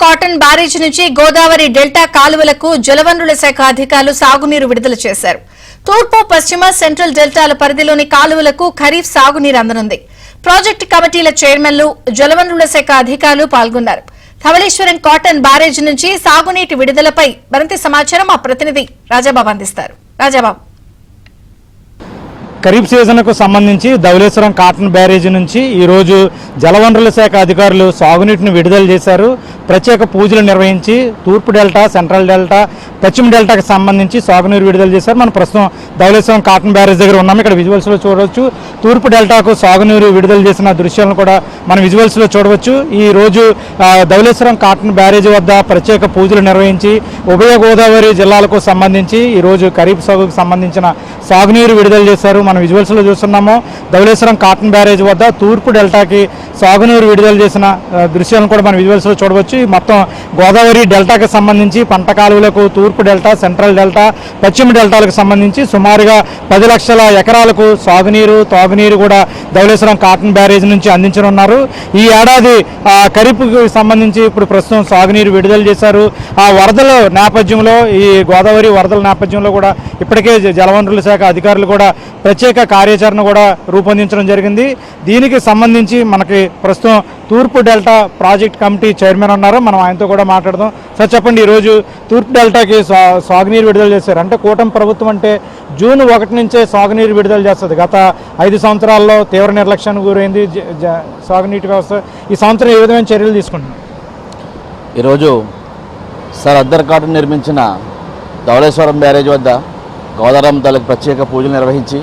Cotton barrage నుంచి Godavari delta కాలువలకు జలవనరుల శాఖ అధికారులు సాగునీరు విడుదల చేశారు. తూర్పు, పశ్చిమ, సెంట్రల్ డెల్టాల పరిధిలోని కాలువలకు ఖరీఫ్ సాగునీరు అందనుంది. ప్రాజెక్టు కమిటీల చైర్మన్లు, జలవనరుల శాఖ అధికారులు పాల్గొన్నారు. ధవళేశ్వరం కాటన్ బ్యారేజ్ నుంచి సాగునీటి విడుదలపై మరింత సమాచారం మా ప్రతినిధి రాజాబాబు అందిస్తారు. రాజాబాబు, ఖరీఫ్ సీజన్కు సంబంధించి ధవళేశ్వరం కాటన్ బ్యారేజీ నుంచి ఈరోజు జలవనరుల శాఖ అధికారులు సాగునీటిని విడుదల చేశారు. ప్రత్యేక పూజలు నిర్వహించి తూర్పు డెల్టా, సెంట్రల్ డెల్టా, పశ్చిమ డెల్టాకు సంబంధించి సాగునీరు విడుదల చేశారు. మనం ప్రస్తుతం ధవళేశ్వరం కాటన్ బ్యారేజ్ దగ్గర ఉన్నాము. ఇక్కడ విజువల్స్లో చూడవచ్చు. తూర్పు డెల్టాకు సాగునీరు విడుదల చేసిన దృశ్యాలను కూడా మనం విజువల్స్లో చూడవచ్చు. ఈ రోజు ధవళేశ్వరం కాటన్ బ్యారేజీ వద్ద ప్రత్యేక పూజలు నిర్వహించి ఉభయ గోదావరి జిల్లాలకు సంబంధించి ఈరోజు ఖరీఫ్ సాగుకు సంబంధించిన సాగునీరు విడుదల చేశారు. మనం విజువల్స్లో చూస్తున్నాము. ధవళేశ్వరం కాటన్ బ్యారేజ్ వద్ద తూర్పు డెల్టాకి సాగునీరు విడుదల చేసిన దృశ్యాలను కూడా మనం విజువల్స్లో చూడవచ్చు. మొత్తం గోదావరి డెల్టాకి సంబంధించి పంట కాలువలకు తూర్పు డెల్టా, సెంట్రల్ డెల్టా, పశ్చిమ డెల్టాలకు సంబంధించి సుమారుగా 10 లక్షల ఎకరాలకు సాగునీరు, తాగునీరు కూడా ధవళేశ్వరం కాటన్ బ్యారేజ్ నుంచి అందించనున్నారు. ఈ ఏడాది ఖరీఫ్కి సంబంధించి ఇప్పుడు ప్రస్తుతం సాగునీరు విడుదల చేశారు. ఆ వరదల నేపథ్యంలో, ఈ గోదావరి వరదల నేపథ్యంలో కూడా ఇప్పటికే జలవనరుల శాఖ అధికారులు కూడా ప్రత్యేక కార్యాచరణ కూడా రూపొందించడం జరిగింది. దీనికి సంబంధించి మనకి ప్రస్తుతం తూర్పు డెల్టా ప్రాజెక్ట్ కమిటీ చైర్మన్ ఉన్నారు. మనం ఆయనతో కూడా మాట్లాడదాం. సార్ చెప్పండి, ఈరోజు తూర్పు డెల్టాకి సాగునీరు విడుదల చేశారు అంటే కూటమి ప్రభుత్వం అంటే జూన్ 1 నుంచే సాగునీరు విడుదల చేస్తుంది. గత 5 సంవత్సరాల్లో తీవ్ర నిర్లక్ష్యానికి గురైంది సాగునీటి వ్యవస్థ. ఈ సంవత్సరం ఏ విధమైన చర్యలు తీసుకుంటున్నారు? ఈరోజు సార్ అద్దర్ కాటన్ నిర్మించిన ధవళేశ్వరం బ్యారేజ్ వద్ద గోదావరి తాలూకు ప్రత్యేక పూజలు నిర్వహించి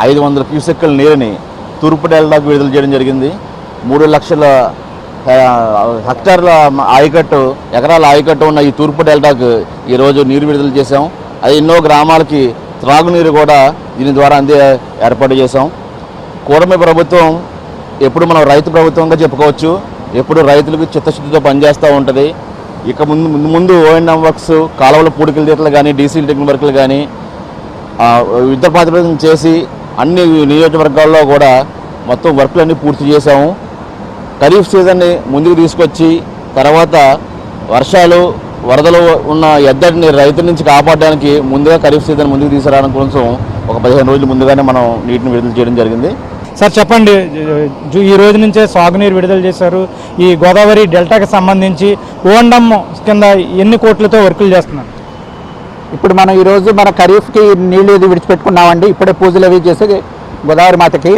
500 క్యూసెక్కుల నీరుని తూర్పు డెల్టాకు విడుదల చేయడం జరిగింది. 3 లక్షల హెక్టార్ల ఆయకట్టు, ఎకరాల ఆయకట్టు ఉన్న ఈ తూర్పు డెల్టాకు ఈరోజు నీరు విడుదల చేశాం. అది ఎన్నో గ్రామాలకి త్రాగునీరు కూడా దీని ద్వారా ఏర్పాటు చేశాం. కూటమి ప్రభుత్వం ఎప్పుడు మనం రైతు ప్రభుత్వంగా చెప్పుకోవచ్చు. ఎప్పుడు రైతులకు చిత్తశుద్ధితో పనిచేస్తూ ఉంటుంది. ఇక ముందు ఓఎన్ఎం వర్క్స్, కాలువల పూడికల తీతలు కానీ, డీసీల్ టెక్నిక్ వర్క్లు కానీ యుద్ధ ప్రాతిపదికన చేసి అన్ని నియోజకవర్గాల్లో కూడా మొత్తం వర్క్లన్నీ పూర్తి చేశాము. ఖరీఫ్ సీజన్ని ముందుకు తీసుకొచ్చి తర్వాత వర్షాలు, వరదలు ఉన్న ఎద్దడిని రైతుల నుంచి కాపాడడానికి ముందుగా ఖరీఫ్ సీజన్ ముందుకు తీసుకురావడం కోసం ఒక 15 రోజుల ముందుగానే మనం నీటిని విడుదల చేయడం జరిగింది. సార్ చెప్పండి, ఈ రోజు నుంచే సాగునీరు విడుదల చేశారు. ఈ గోదావరి డెల్టాకి సంబంధించి ఓఎన్ఎం కింద ఎన్ని కోట్లతో వర్కులు చేస్తున్నారు? ఇప్పుడు మనం ఈరోజు మన ఖరీఫ్కి నీళ్ళు ఇది విడిచిపెట్టుకున్నామండి. ఇప్పుడే పూజలు అవి చేసి గోదావరి మాతకి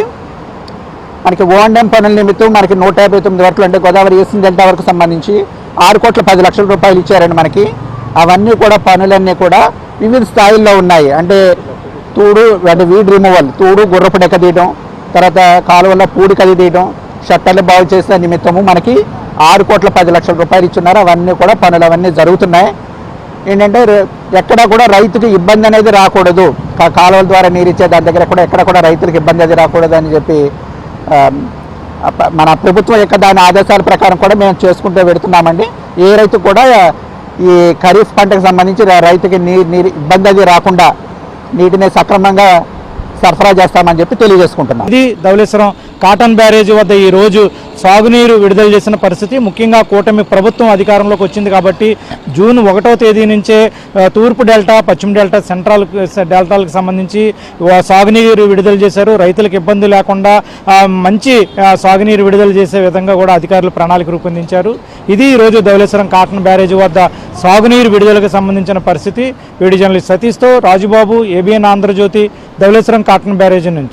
మనకి ఓఎన్ఎం పనుల నిమిత్తం మనకి 159 వర్కులు అంటే గోదావరి ఈస్ట్ డెల్టా వరకు సంబంధించి 6,10 లక్షల ఇచ్చారండి మనకి. అవన్నీ కూడా పనులన్నీ కూడా వివిధ స్థాయిల్లో ఉన్నాయి. అంటే తూడు అంటే వీడ్ రిమూవల్, తూడు గుర్రపు డెక్క తీయడం, తర్వాత కాలువల్లో పూడి కది తీయడం, షట్టర్లు బాగు చేసే నిమిత్తము మనకి 6,10 లక్షల ఇచ్చున్నారు. అవన్నీ కూడా పనులు అవన్నీ జరుగుతున్నాయి. ఏంటంటే ఎక్కడ కూడా రైతుకి ఇబ్బంది అనేది రాకూడదు, కాలువల ద్వారా నీరు ఇచ్చే దాని దగ్గర కూడా ఎక్కడ కూడా రైతులకు ఇబ్బంది అది రాకూడదు అని చెప్పి మన ప్రభుత్వం యొక్క దాని ఆదేశాల ప్రకారం కూడా మేము చేసుకుంటూ పెడుతున్నామండి. ఏ రైతు కూడా ఈ ఖరీఫ్ పంటకు సంబంధించి రైతుకి నీరు ఇబ్బంది అది రాకుండా నీటిని సక్రమంగా సరఫరా చేస్తామని చెప్పి తెలియజేసుకుంటున్నాం. ఇది ధవళేశ్వరం కాటన్ బ్యారేజ్ వద్ద ఈ రోజు సాగునీరు విడుదల చేసిన పరిస్థితి. ముఖ్యంగా కూటమి ప్రభుత్వం అధికారంలోకి వచ్చింది కాబట్టి జూన్ 1వ తేదీ నుంచే తూర్పు డెల్టా, పశ్చిమ డెల్టా, సెంట్రల్ డెల్టాలకు సంబంధించి సాగునీరు విడుదల చేశారు. రైతులకు ఇబ్బంది లేకుండా మంచి సాగునీరు విడుదల చేసే విధంగా కూడా అధికారులు ప్రణాళిక రూపొందించారు. ఇది ఈరోజు ధవళేశ్వరం కాటన్ బ్యారేజ్ వద్ద సాగునీరు విడుదలకు సంబంధించిన పరిస్థితి. వీడియో జర్నలిస్ట్ సతీష్తో Rajubabu, ABN Andhrajyothi, Dhavaleswaram Cotton barrage నుంచి.